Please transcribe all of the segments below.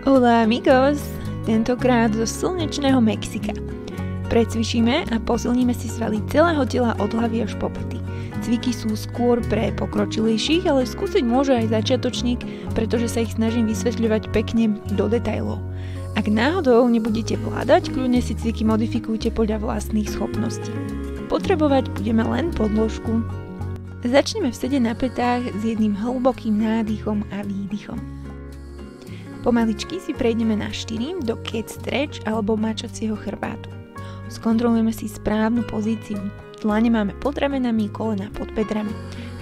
Hola amigos, tentokrát zo slnečného Mexika. Precvičíme a posilníme si svaly celého tela od hlavy až po pety. Cviky sú skôr pre pokročilejších, ale skúsiť môže aj začiatočník, pretože sa ich snažím vysvetľovať pekne do detailov. Ak náhodou nebudete vládať, kľudne si cviky modifikujte podľa vlastných schopností. Potrebovať budeme len podložku. Začneme v sede na petách s jedným hlbokým nádychom a výdychom. Pomaličky si prejdeme na 4 do cat stretch alebo mačacieho chrbátu. Skontrolujeme si správnu pozíciu. Dlane máme pod ramenami, kolená pod bedrami.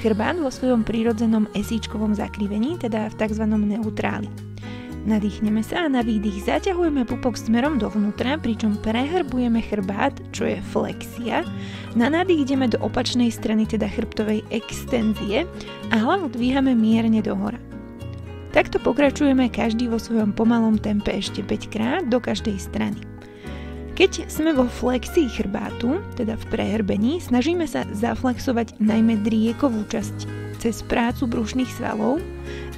Chrbát vo svojom prírodzenom esíčkovom zakrivení, teda v tzv. Neutráli. Nadýchneme sa a na výdych zaťahujeme pupok smerom dovnútra, pričom prehrbujeme chrbát, čo je flexia. Na nádych ideme do opačnej strany, teda chrbtovej extenzie a hlavu dvíhame mierne dohora. Takto pokračujeme každý vo svojom pomalom tempe ešte 5 krát do každej strany. Keď sme vo flexii chrbátu, teda v prehrbení, snažíme sa zaflexovať najmä driekovú časť cez prácu brušných svalov.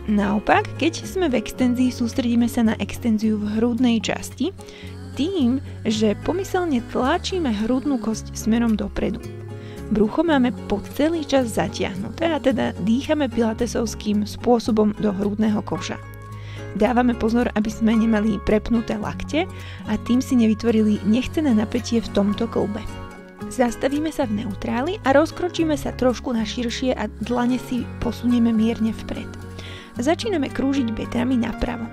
Naopak, keď sme v extenzii, sústredíme sa na extenziu v hrudnej časti tým, že pomyselne tlačíme hrudnú kosť smerom dopredu. Brucho máme po celý čas zatiahnuté a teda dýchame pilatesovským spôsobom do hrudného koša. Dávame pozor, aby sme nemali prepnuté lakte a tým si nevytvorili nechcené napätie v tomto klbe. Zastavíme sa v neutráli a rozkročíme sa trošku na širšie a dlane si posunieme mierne vpred. Začíname krúžiť bedrami napravo.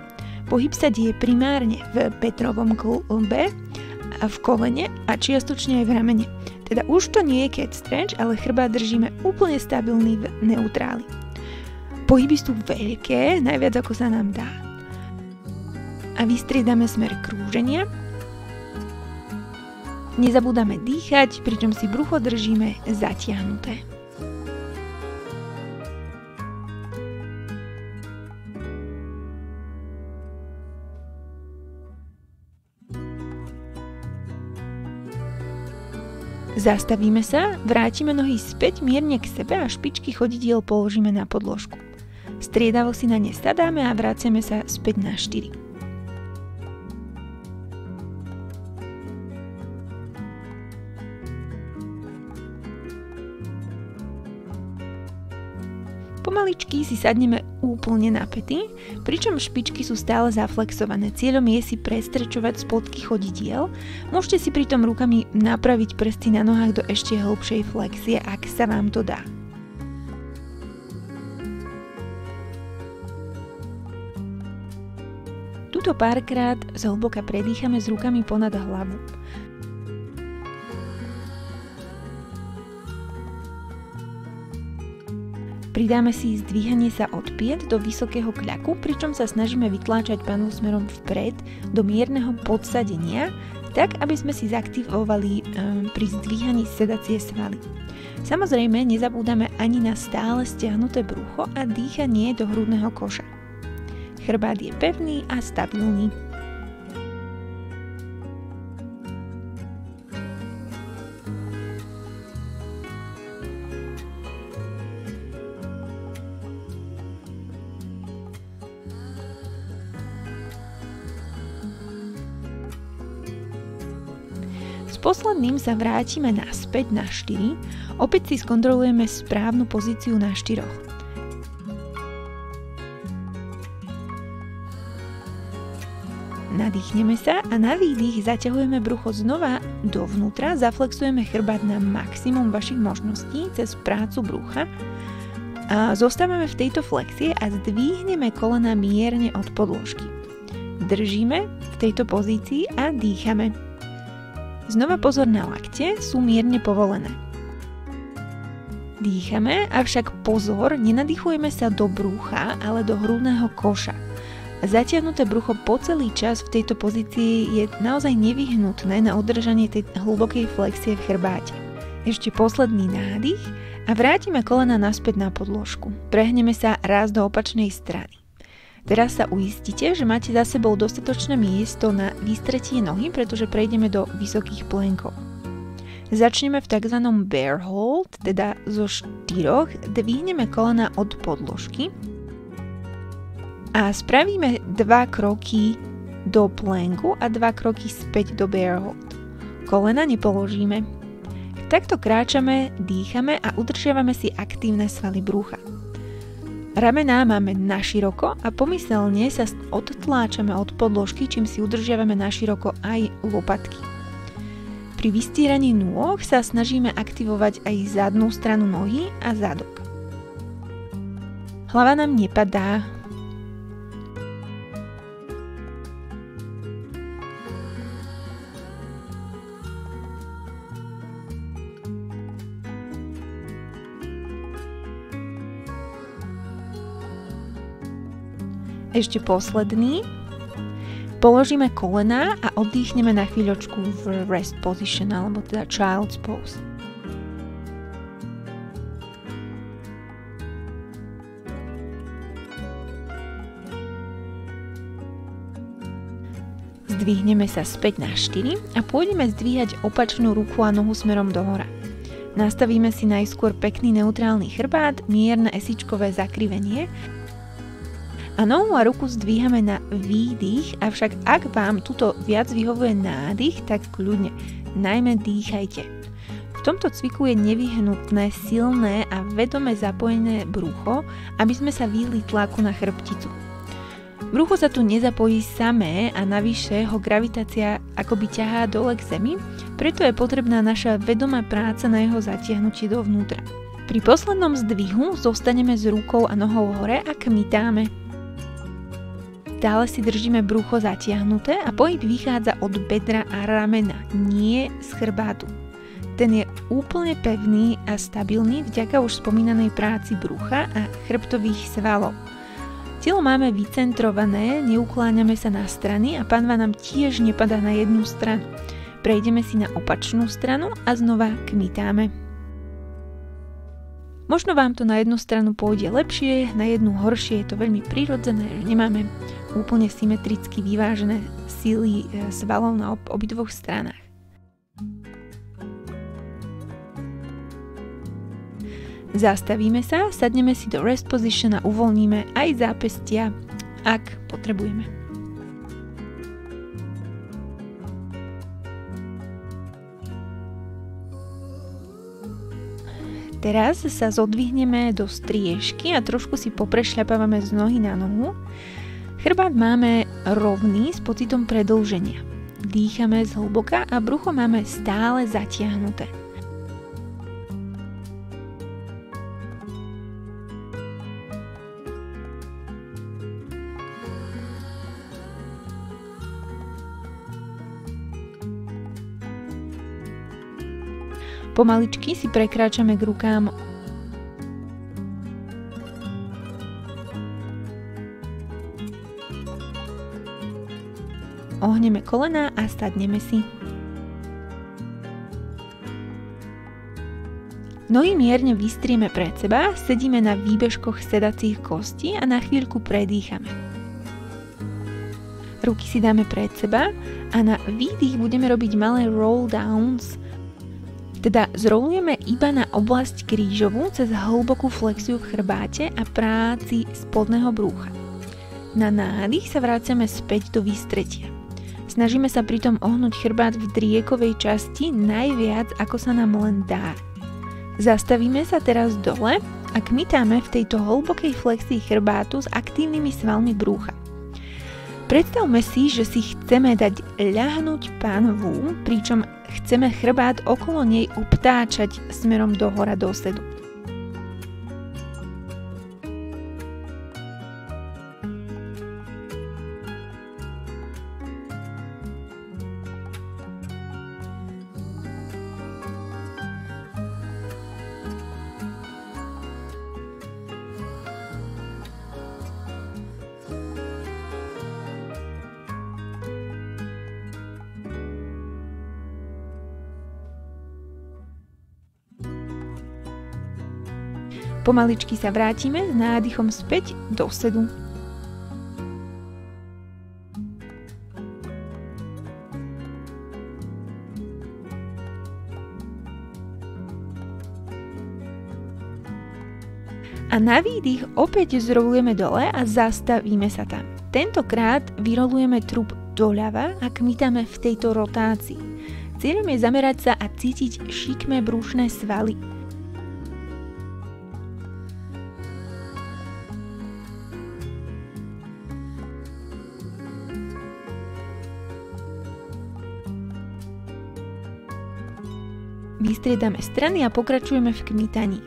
Pohyb sa deje primárne v bedrovom klbe, v kolene a čiastočne aj v ramene. Teda už to nie je cat stretch, ale chrbát držíme úplne stabilný v neutráli. Pohyby sú veľké, najviac ako sa nám dá. A vystriedame smer krúženia. Nezabúdame dýchať, pričom si brucho držíme zatiahnuté. Zastavíme sa, vrátime nohy späť mierne k sebe a špičky chodidiel položíme na podložku. Striedavo si na ne sadáme a vraciame sa späť na 4. Pomaličky si sadneme úplne na pety, pričom špičky sú stále zaflexované. Cieľom je si prestrečovať spodky chodidiel. Môžete si pritom rukami napraviť prsty na nohách do ešte hlbšej flexie, ak sa vám to dá. Tuto párkrát zhlboka predýchame s rukami ponad hlavu. Pridáme si zdvíhanie sa od piet do vysokého kľaku, pričom sa snažíme vytláčať panvu smerom vpred do mierneho podsadenia, tak aby sme si zaktivovali pri zdvíhaní sedacie svaly. Samozrejme, nezabúdame ani na stále stiahnuté brucho a dýchanie do hrudného koša. Chrbát je pevný a stabilný. Posledným sa vrátime naspäť na 4, opäť si skontrolujeme správnu pozíciu na 4. Nadýchneme sa a na výdych zaťahujeme brucho znova dovnútra, zaflexujeme chrbát na maximum vašich možností cez prácu brucha. A zostávame v tejto flexie a zdvihneme kolena mierne od podložky. Držíme v tejto pozícii a dýchame. Znova pozor na lakte, sú mierne povolené. Dýchame, avšak pozor, nenadýchujeme sa do brucha, ale do hrudného koša. Zatiahnuté brucho po celý čas v tejto pozícii je naozaj nevyhnutné na udržanie tej hlbokej flexie v chrbáte. Ešte posledný nádych a vrátime kolena naspäť na podložku. Prehneme sa raz do opačnej strany. Teraz sa uistite, že máte za sebou dostatočné miesto na vystretie nohy, pretože prejdeme do vysokých plénkov. Začneme v tzv. Bear hold, teda zo 4, dvihneme kolena od podložky. A spravíme 2 kroky do planku a 2 kroky späť do bear hold. Kolena nepoložíme. Takto kráčame, dýchame a udržiavame si aktívne svaly brucha. Ramená máme naširoko a pomyselne sa odtláčame od podložky, čím si udržiavame naširoko aj lopatky. Pri vystieraní nôh sa snažíme aktivovať aj zadnú stranu nohy a zadok. Hlava nám nepadá. Ešte posledný. Položíme kolená a oddychneme na chvíľočku v rest position, alebo teda child's pose. Zdvihneme sa späť na 4 a pôjdeme zdvíhať opačnú ruku a nohu smerom dohora. Nastavíme si najskôr pekný neutrálny chrbát, mierne esičkové zakrivenie a nohu a ruku zdvíhame na výdych, avšak ak vám tuto viac vyhovuje nádych, tak kľudne, najmä dýchajte. V tomto cviku je nevyhnutné silné a vedome zapojené brucho, aby sme sa vyhli tlaku na chrbticu. Brucho sa tu nezapojí samé a navyše ho gravitácia akoby ťahá dole k zemi, preto je potrebná naša vedomá práca na jeho zatiahnutie dovnútra. Pri poslednom zdvihu zostaneme s rukou a nohou hore a kmitáme. Stále si držíme brucho zatiahnuté a pohyb vychádza od bedra a ramena, nie z chrbátu. Ten je úplne pevný a stabilný vďaka už spomínanej práci brucha a chrbtových svalov. Telo máme vycentrované, neukláňame sa na strany a panva nám tiež nepadá na jednu stranu. Prejdeme si na opačnú stranu a znova kmitáme. Možno vám to na jednu stranu pôjde lepšie, na jednu horšie, je to veľmi prirodzené, že nemáme úplne symetricky vyvážené síly svalov na obidvoch stranách. Zastavíme sa, sadneme si do rest position a uvoľníme aj zápestia, ak potrebujeme. Teraz sa zodvihneme do striežky a trošku si poprešľapávame z nohy na nohu. Chrbát máme rovný s pocitom predĺženia. Dýchame zhlboka a brucho máme stále zatiahnuté. Pomaličky si prekráčame k rukám. Ohneme kolená a sadneme si. Nohy mierne vystrieme pred seba, sedíme na výbežkoch sedacích kostí a na chvíľku predýchame. Ruky si dáme pred seba a na výdych budeme robiť malé roll downs, teda zrolujeme iba na oblasť krížovú cez hlbokú flexiu v chrbáte a práci spodného brúcha. Na nádych sa vraciame späť do výstretia. Snažíme sa pritom ohnúť chrbát v driekovej časti najviac, ako sa nám len dá. Zastavíme sa teraz dole a kmitáme v tejto hlbokej flexii chrbátu s aktívnymi svalmi brúcha. Predstavme si, že si chceme dať ľahnúť panvu, pričom chceme chrbát okolo nej obtáčať smerom dohora do sedu. Pomaličky sa vrátime s nádychom späť do sedu. A na výdych opäť zrolujeme dole a zastavíme sa tam. Tentokrát vyrolujeme trup doľava a kmitame v tejto rotácii. Cieľom je zamerať sa a cítiť šikmé brušné svaly. Vystriedame strany a pokračujeme v kmitaní.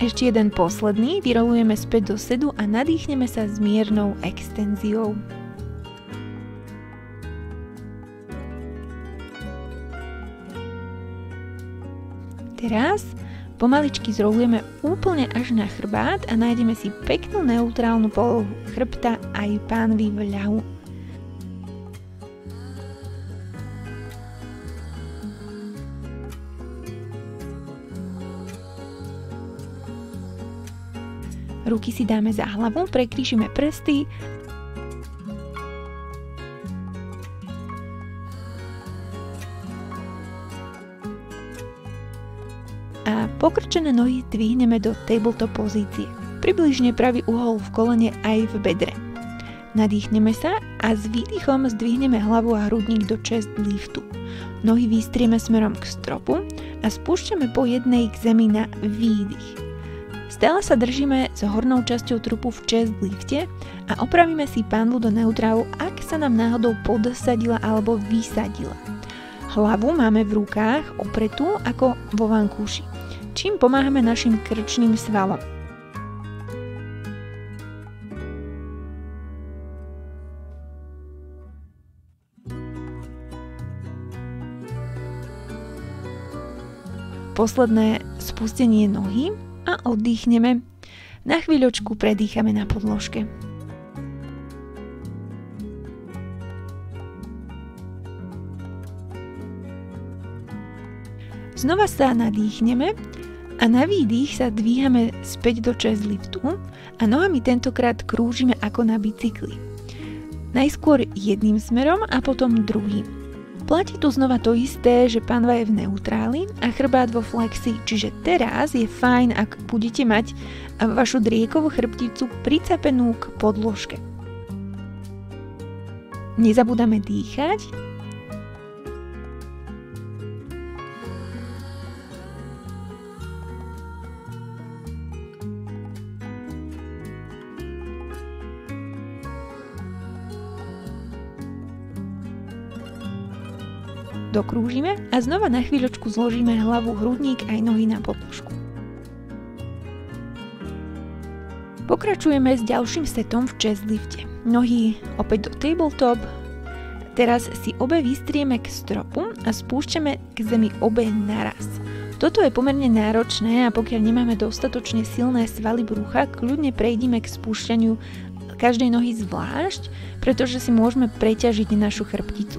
Ešte jeden posledný, vyrolujeme späť do sedu a nadýchneme sa s miernou extenziou. Teraz pomaličky zrolujeme úplne až na chrbát a nájdeme si peknú neutrálnu polohu chrbta aj pánvy v ľahu. Ruky si dáme za hlavu, prekrížime prsty a pokrčené nohy dvihneme do tabletop pozície. Približne pravý uhol v kolene aj v bedre. Nadýchneme sa a s výdychom zdvihneme hlavu a hrudník do chest liftu. Nohy vystrieme smerom k stropu a spúšťame po jednej k zemi na výdych. Stále sa držíme s hornou časťou trupu v chest lifte a opravíme si pánvu do neutrálu, ak sa nám náhodou podsadila alebo vysadila. Hlavu máme v rukách opretú ako vo vankúši, čím pomáhame našim krčným svalom. Posledné spustenie nohy a oddychneme. Na chvíľočku predýchame na podložke. Znova sa nadýchneme a na výdych sa dvíhame späť do chest liftu a nohami tentokrát krúžime ako na bicykli. Najskôr jedným smerom a potom druhým. Platí tu znova to isté, že pánva je v neutráli a chrbát vo flexii, čiže teraz je fajn, ak budete mať vašu driekovú chrbticu pricapenú k podložke. Nezabúdame dýchať. Dokrúžime a znova na chvíľočku zložíme hlavu, hrudník aj nohy na podložku. Pokračujeme s ďalším setom v chest lifte. Nohy opäť do tabletop. Teraz si obe vystrieme k stropu a spúšťame k zemi obe naraz. Toto je pomerne náročné a pokiaľ nemáme dostatočne silné svaly brucha, kľudne prejdime k spúšťaniu každej nohy zvlášť, pretože si môžeme preťažiť našu chrbticu.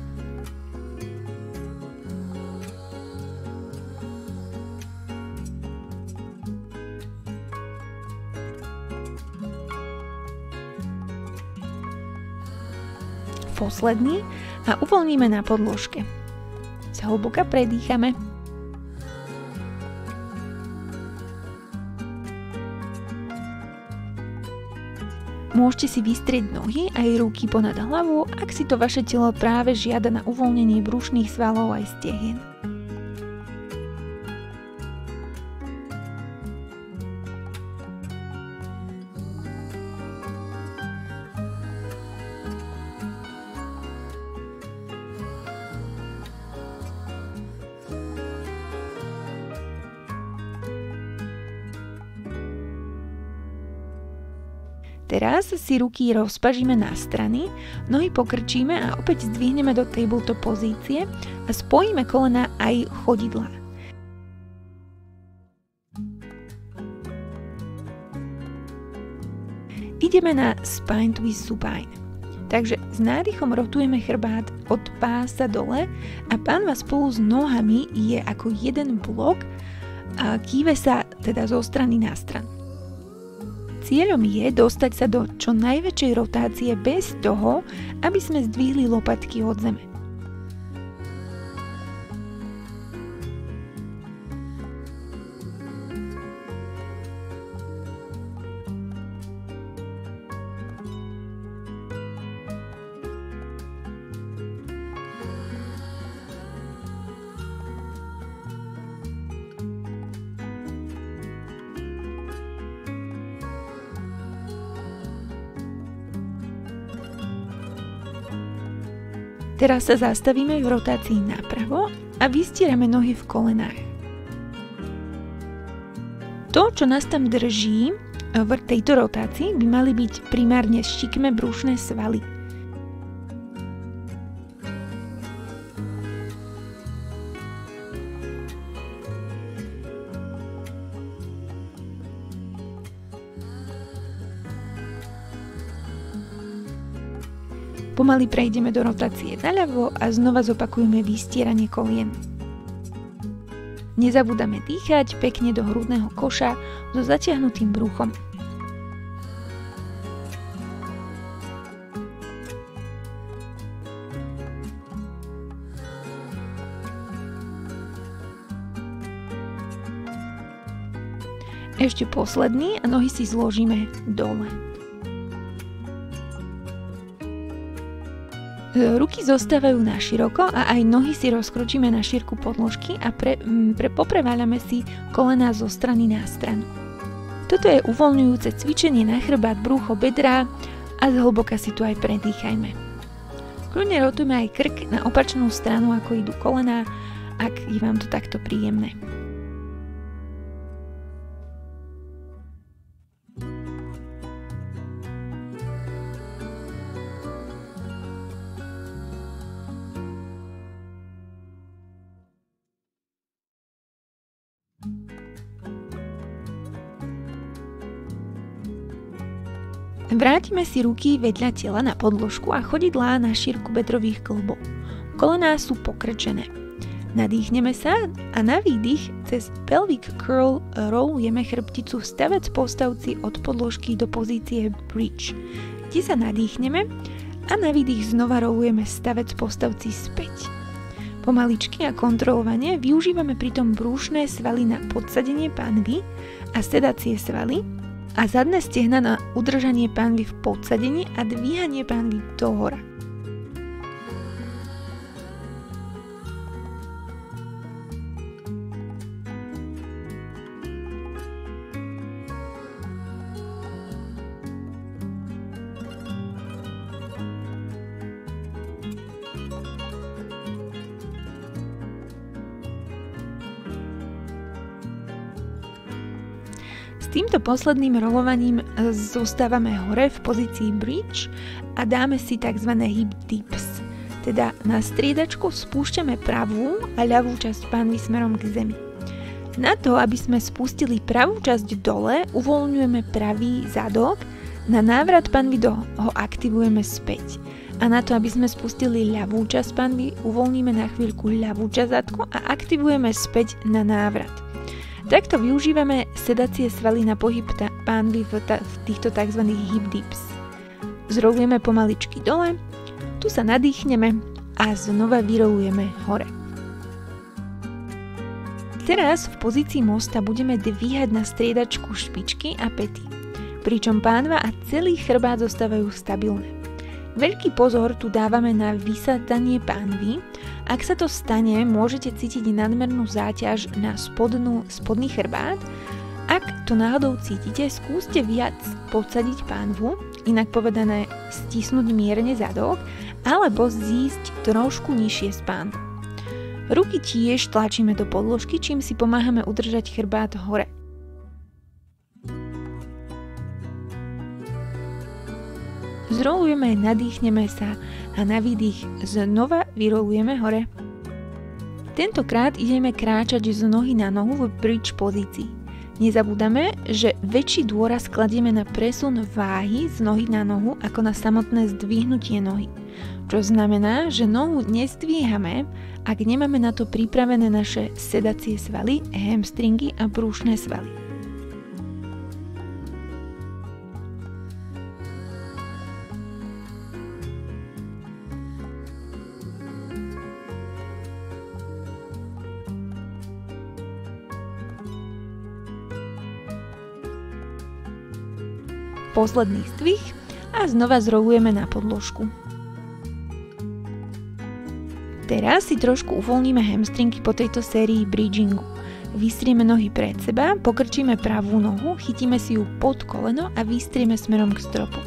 Posledný a uvoľníme na podložke. Zhlboka predýchame. Môžete si vystrieť nohy aj ruky ponad hlavu, ak si to vaše telo práve žiada na uvoľnenie brušných svalov aj stehien. Teraz si ruky rozpažíme na strany, nohy pokrčíme a opäť zdvihneme do tabletop pozície a spojíme kolena aj chodidlá. Ideme na spine twist supine. Takže s nádychom rotujeme chrbát od pása dole a pánva spolu s nohami je ako jeden blok a kýve sa teda zo strany na stranu. Cieľom je dostať sa do čo najväčšej rotácie bez toho, aby sme zdvihli lopatky od zeme. Teraz sa zastavíme v rotácii napravo a vystierame nohy v kolenách. To, čo nás tam drží v tejto rotácii, by mali byť primárne šikmé brušné svaly. Pomaly prejdeme do rotácie naľavo a znova zopakujeme vystieranie kolien. Nezabúdame dýchať pekne do hrudného koša so zatiahnutým bruchom. Ešte posledný a nohy si zložíme dole. Ruky zostávajú na široko a aj nohy si rozkročíme na šírku podložky a popreváľame si kolená zo strany na stranu. Toto je uvoľňujúce cvičenie na chrbát, brucho, bedrá a zhlboka si tu aj predýchajme. Kľudne rotujme aj krk na opačnú stranu, ako idú kolená, ak je vám to takto príjemné. Vrátime si ruky vedľa tela na podložku a chodidlá na šírku bedrových kĺbov. Kolená sú pokrčené. Nadýchneme sa a na výdych cez pelvic curl rollujeme chrbticu stavec postavci od podložky do pozície bridge, kde sa nadýchneme a na výdych znova rollujeme stavec postavci späť. Pomaličky a kontrolovane využívame pritom brúšne svaly na podsadenie panvy a sedacie svaly a zadné stehna na udržanie panvy v podsadení a dvíhanie panvy dohora. S týmto posledným rolovaním zostávame hore v pozícii bridge a dáme si tzv. Hip dips. Teda na striedačku spúšťame pravú a ľavú časť panvy smerom k zemi. Na to, aby sme spustili pravú časť dole, uvoľňujeme pravý zadok, na návrat panvy ho aktivujeme späť. A na to, aby sme spustili ľavú časť panvy, uvoľníme na chvíľku ľavú časť zadku a aktivujeme späť na návrat. Takto využívame sedacie svaly na pohyb pánvy v týchto tzv. Hip dips. Zrolujeme pomaličky dole, tu sa nadýchneme a znova vyrolujeme hore. Teraz v pozícii mosta budeme dvíhať na striedačku špičky a päty, pričom pánva a celý chrbát zostávajú stabilné. Veľký pozor tu dávame na vysadanie pánvy. Ak sa to stane, môžete cítiť nadmernú záťaž na spodný chrbát. Ak to náhodou cítite, skúste viac podsadiť pánvu, inak povedané stisnúť mierne zadok, alebo zísť trošku nižšie z pánvu. Ruky tiež tlačíme do podložky, čím si pomáhame udržať chrbát hore. Zrolujeme, nadýchneme sa a na výdych znova vyrolujeme hore. Tentokrát ideme kráčať z nohy na nohu v bridge pozícii. Nezabúdame, že väčší dôraz kladieme na presun váhy z nohy na nohu ako na samotné zdvihnutie nohy. Čo znamená, že nohu nezdvíhame, ak nemáme na to pripravené naše sedacie svaly, hamstringy a brúšne svaly. Posledný zdvih a znova zrolujeme na podložku. Teraz si trošku uvoľníme hamstringy po tejto sérii bridgingu. Vystrieme nohy pred seba, pokrčíme pravú nohu, chytíme si ju pod koleno a vystrieme smerom k stropu.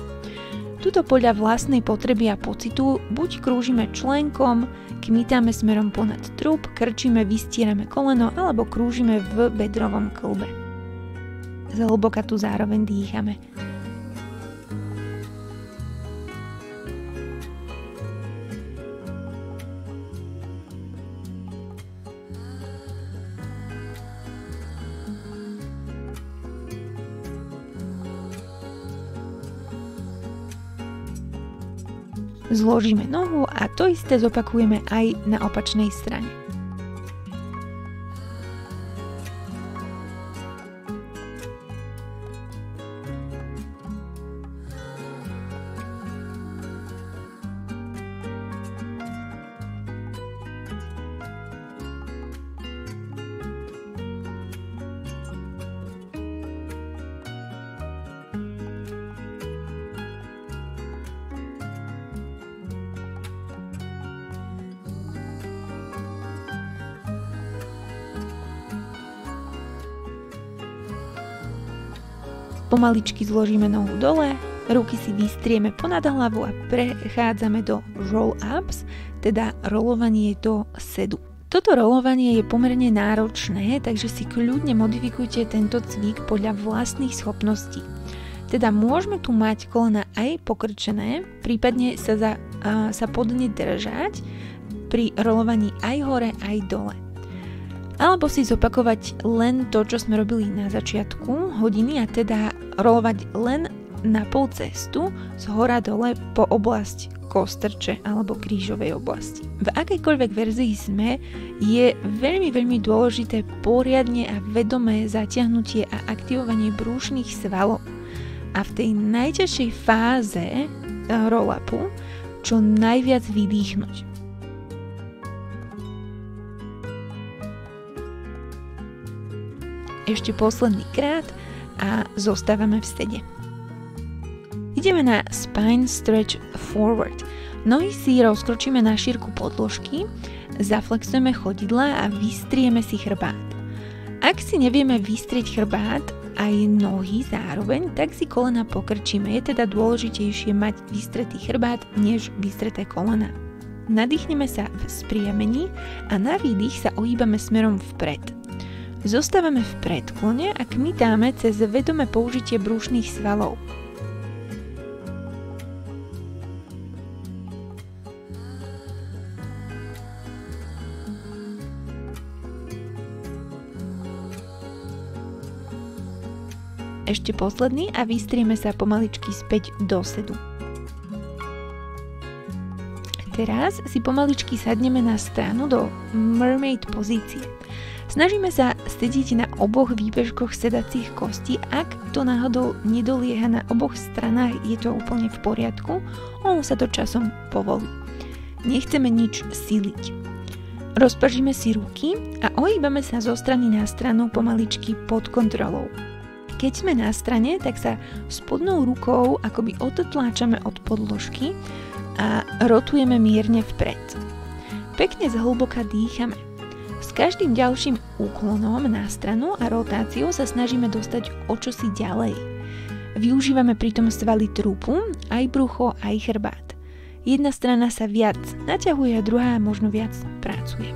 Tuto podľa vlastnej potreby a pocitu buď krúžime členkom, kmitáme smerom ponad trup, krčíme, vystierame koleno alebo krúžime v bedrovom kĺbe. Zhlboka tu zároveň dýchame. Zložíme nohu a to isté zopakujeme aj na opačnej strane. Pomaličky zložíme nohu dole, ruky si vystrieme ponad hlavu a prechádzame do roll-ups, teda rolovanie do sedu. Toto rolovanie je pomerne náročné, takže si kľudne modifikujte tento cvik podľa vlastných schopností. Teda môžeme tu mať kolena aj pokrčené, prípadne sa podne držať pri rolovaní aj hore, aj dole. Alebo si zopakovať len to, čo sme robili na začiatku hodiny, a teda rolovať len na pol cestu z hora dole po oblasť kostrče alebo krížovej oblasti. V akejkoľvek verzii sme, je veľmi dôležité poriadne a vedomé zatiahnutie a aktivovanie brúšnych svalov. A v tej najťažšej fáze roll-upu čo najviac vydýchnuť. Ešte posledný krát a zostávame v sede. Ideme na spine stretch forward. Nohy si rozkročíme na šírku podložky, zaflexujeme chodidlá a vystrieme si chrbát. Ak si nevieme vystrieť chrbát aj nohy zároveň, tak si kolena pokrčíme. Je teda dôležitejšie mať vystretý chrbát, než vystreté kolena. Nadýchneme sa v spriamení a na výdych sa ohýbame smerom vpred. Zostávame v predklone a kmitáme cez vedomé použitie brúšnych svalov. Ešte posledný a vystrieme sa pomaličky späť do sedu. Teraz si pomaličky sadneme na stranu do mermaid pozície. Snažíme sa sedieť na oboch výbežkoch sedacích kostí. Ak to náhodou nedolieha na oboch stranách, je to úplne v poriadku, ono sa to časom povolí. Nechceme nič siliť. Rozpažíme si ruky a ohýbame sa zo strany na stranu pomaličky pod kontrolou. Keď sme na strane, tak sa spodnou rukou akoby odtláčame od podložky a rotujeme mierne vpred. Pekne zhlboka dýchame. S každým ďalším úklonom na stranu a rotáciou sa snažíme dostať o čosi ďalej. Využívame pritom svaly trupu, aj brucho, aj chrbát. Jedna strana sa viac naťahuje a druhá možno viac pracuje.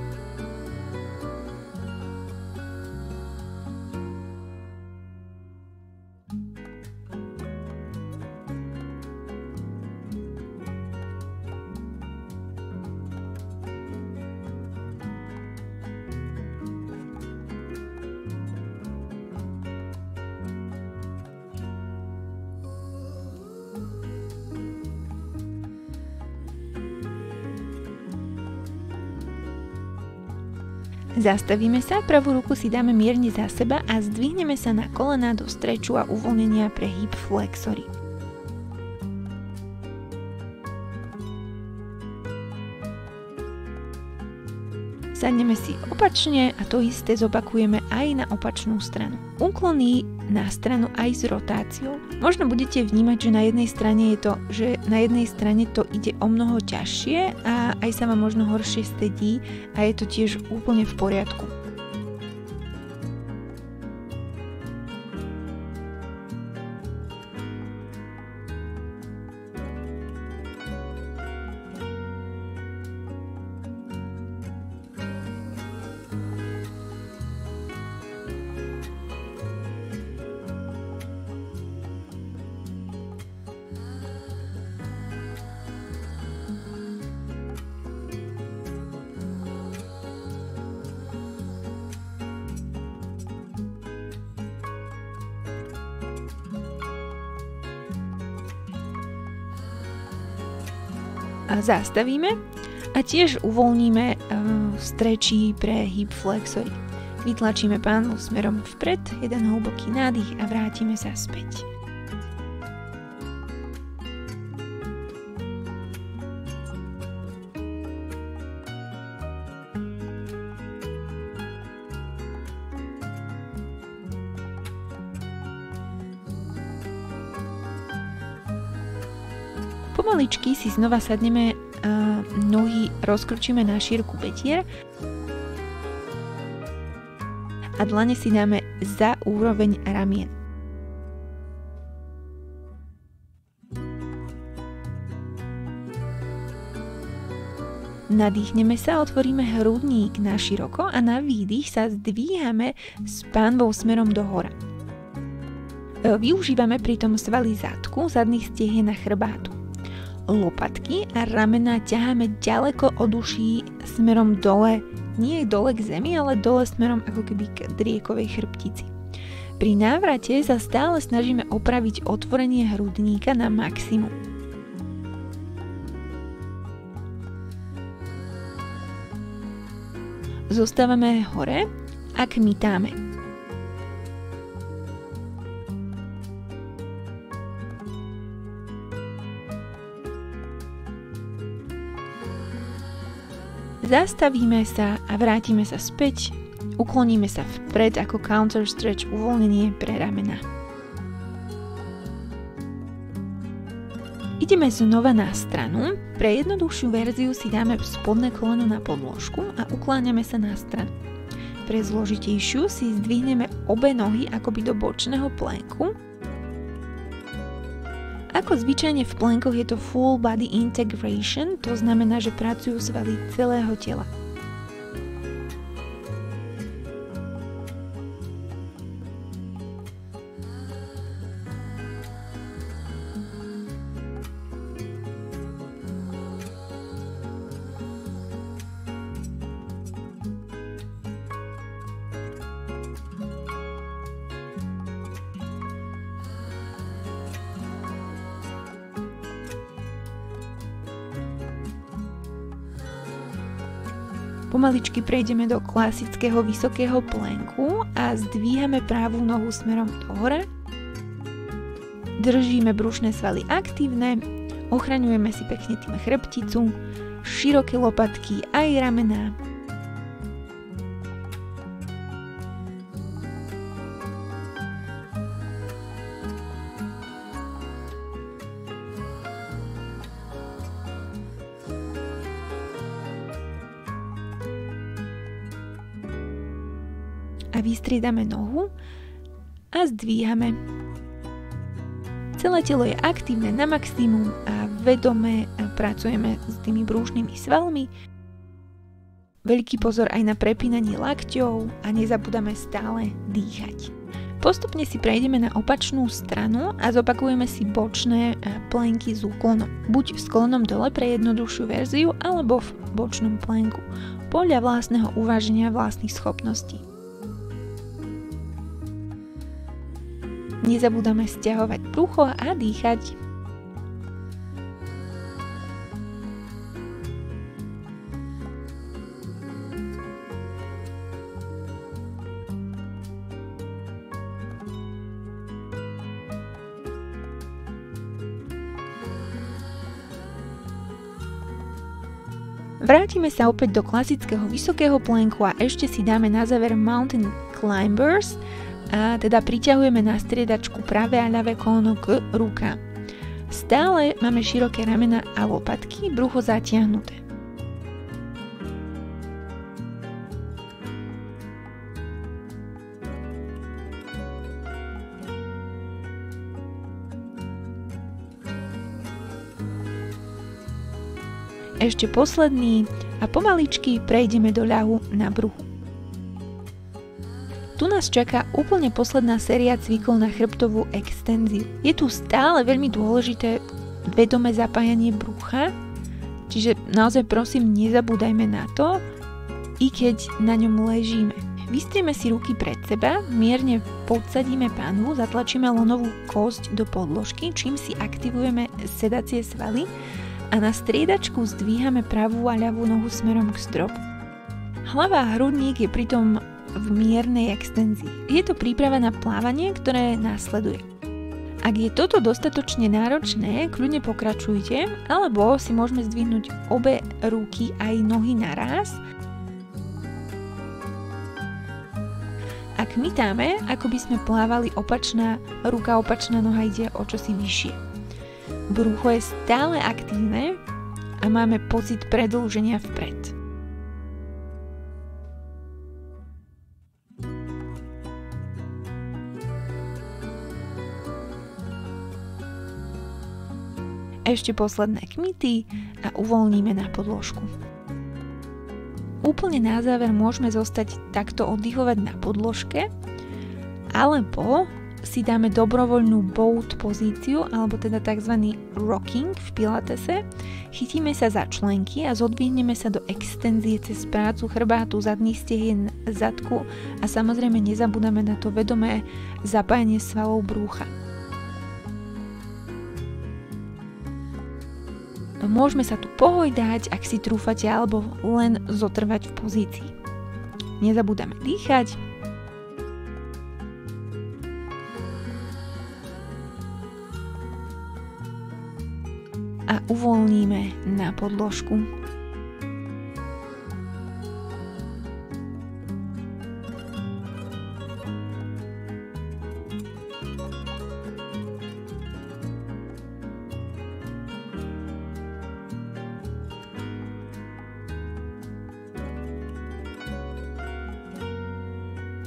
Zastavíme sa, pravú ruku si dáme mierne za seba a zdvihneme sa na kolená do streču a uvoľnenia pre hip flexory. Sadneme si opačne a to isté zopakujeme aj na opačnú stranu. Úklony na stranu aj s rotáciou. Možno budete vnímať, že na jednej strane to ide o mnoho ťažšie a aj sa vám možno horšie sedí a je to tiež úplne v poriadku. Zastavíme a tiež uvoľníme streči pre hip flexory. Vytlačíme pánvu smerom vpred, jeden hlboký nádych a vrátime sa späť. Pomaličky si znova sadneme, nohy rozkročíme na šírku bedier a dlane si dáme za úroveň ramien. Nadýchneme sa, otvoríme hrudník na široko a na výdych sa zdvíhame s pánvou smerom dohora. Využívame pritom svaly zadku, zadných stehien a chrbátu. Lopatky a ramená ťaháme ďaleko od uší smerom dole, nie dole k zemi, ale dole smerom ako keby k driekovej chrbtici. Pri návrate sa stále snažíme opraviť otvorenie hrudníka na maximum. Zostávame hore a kmitáme. Zastavíme sa a vrátime sa späť, ukloníme sa vpred ako counter stretch, uvoľnenie pre ramena. Ideme znova na stranu, pre jednoduchšiu verziu si dáme spodné koleno na podložku a ukláňame sa na stranu. Pre zložitejšiu si zdvihneme obe nohy akoby do bočného plenku. Ako zvyčajne v plenkoch je to full body integration, to znamená, že pracujú svaly celého tela. Pomaličky prejdeme do klasického vysokého plenku a zdvíhame pravú nohu smerom dohora. Držíme brušné svaly aktívne, ochraňujeme si pekne tým chrbticu, široké lopatky aj ramená. A vystriedame nohu a zdvíhame. Celé telo je aktívne na maximum a vedome pracujeme s tými brúšnými svalmi. Veľký pozor aj na prepínanie lakťov a nezabúdame stále dýchať. Postupne si prejdeme na opačnú stranu a zopakujeme si bočné plenky s úklonom. Buď s klonom dole pre jednoduchšiu verziu, alebo v bočnom plenku, podľa vlastného uváženia vlastných schopností. Nezabúdame stiahovať brucho a dýchať. Vrátime sa opäť do klasického vysokého plenku a ešte si dáme na záver Mountain Climbers a teda priťahujeme na striedačku pravé a ľavé koleno k rukám. Stále máme široké ramena a lopatky, brucho zatiahnuté. Ešte posledný a pomaličky prejdeme do ľahu na bruchu. Tu nás čaká úplne posledná séria cvikov na chrbtovú extenziu. Je tu stále veľmi dôležité vedomé zapájanie brucha, čiže naozaj prosím nezabúdajme na to, i keď na ňom ležíme. Vystrieme si ruky pred seba, mierne podsadíme panvu, zatlačíme lonovú kosť do podložky, čím si aktivujeme sedacie svaly a na striedačku zdvíhame pravú a ľavú nohu smerom k stropu. Hlava a hrudník je pritom v miernej extenzii. Je to príprava na plávanie, ktoré následuje. Ak je toto dostatočne náročné, kľudne pokračujte, alebo si môžeme zdvihnúť obe ruky aj nohy naraz a kmitáme, ako by sme plávali opačná ruka, opačná noha ide o čosi vyššie. Brucho je stále aktívne a máme pocit predĺženia vpred. Ešte posledné kmity a uvoľníme na podložku. Úplne na záver môžeme zostať takto oddychovať na podložke, alebo si dáme dobrovoľnú boat pozíciu, alebo teda tzv. Rocking v pilatese. Chytíme sa za členky a zodvihneme sa do extenzie cez prácu chrbátu, zadných stehien, zadku a samozrejme nezabúdame na to vedomé zapájanie svalov brúcha. Môžeme sa tu pohojdať, ak si trúfate, alebo len zotrvať v pozícii. Nezabúdame dýchať. A uvoľníme na podložku.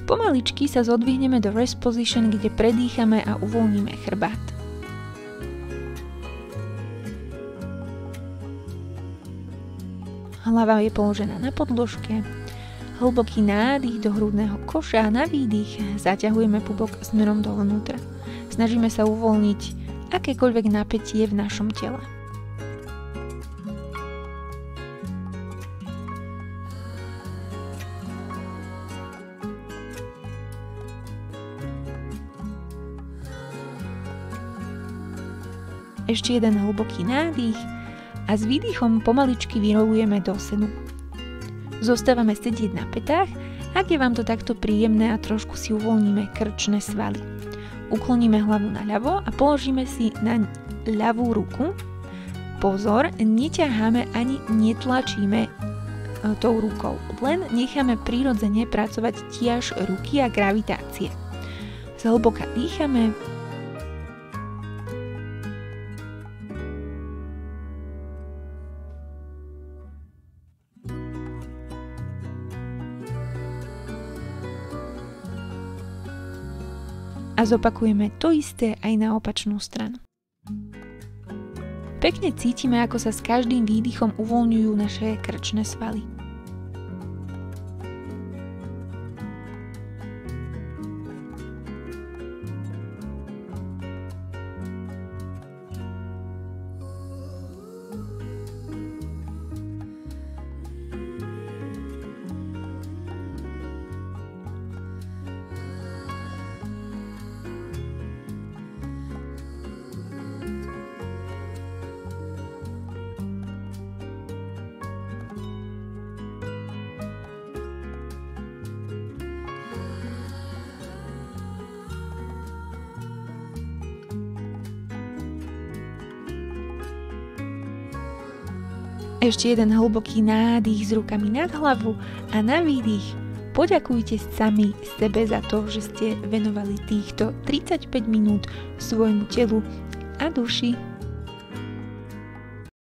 Pomaličky sa zodvihneme do rest position, kde predýchame a uvoľníme chrbát. Hlava je položená na podložke. Hlboký nádych do hrudného koša a na výdych zaťahujeme pupok smerom dovnútra. Snažíme sa uvoľniť akékoľvek napätie v našom tele. Ešte jeden hlboký nádych a s výdychom pomaličky vyrolujeme do sedu. Zostávame sedieť na pätách, ak je vám to takto príjemné a trošku si uvoľníme krčné svaly. Ukloníme hlavu na ľavo a položíme si na ľavú ruku. Pozor, neťaháme ani netlačíme tou rukou, len necháme prirodzene pracovať tiaž ruky a gravitácie. Zhlboka dýchame. A zopakujeme to isté aj na opačnú stranu. Pekne cítime, ako sa s každým výdychom uvoľňujú naše krčné svaly. Ešte jeden hlboký nádych s rukami nad hlavu a na výdych poďakujte sami sebe za to, že ste venovali týchto 35 minút svojmu telu a duši.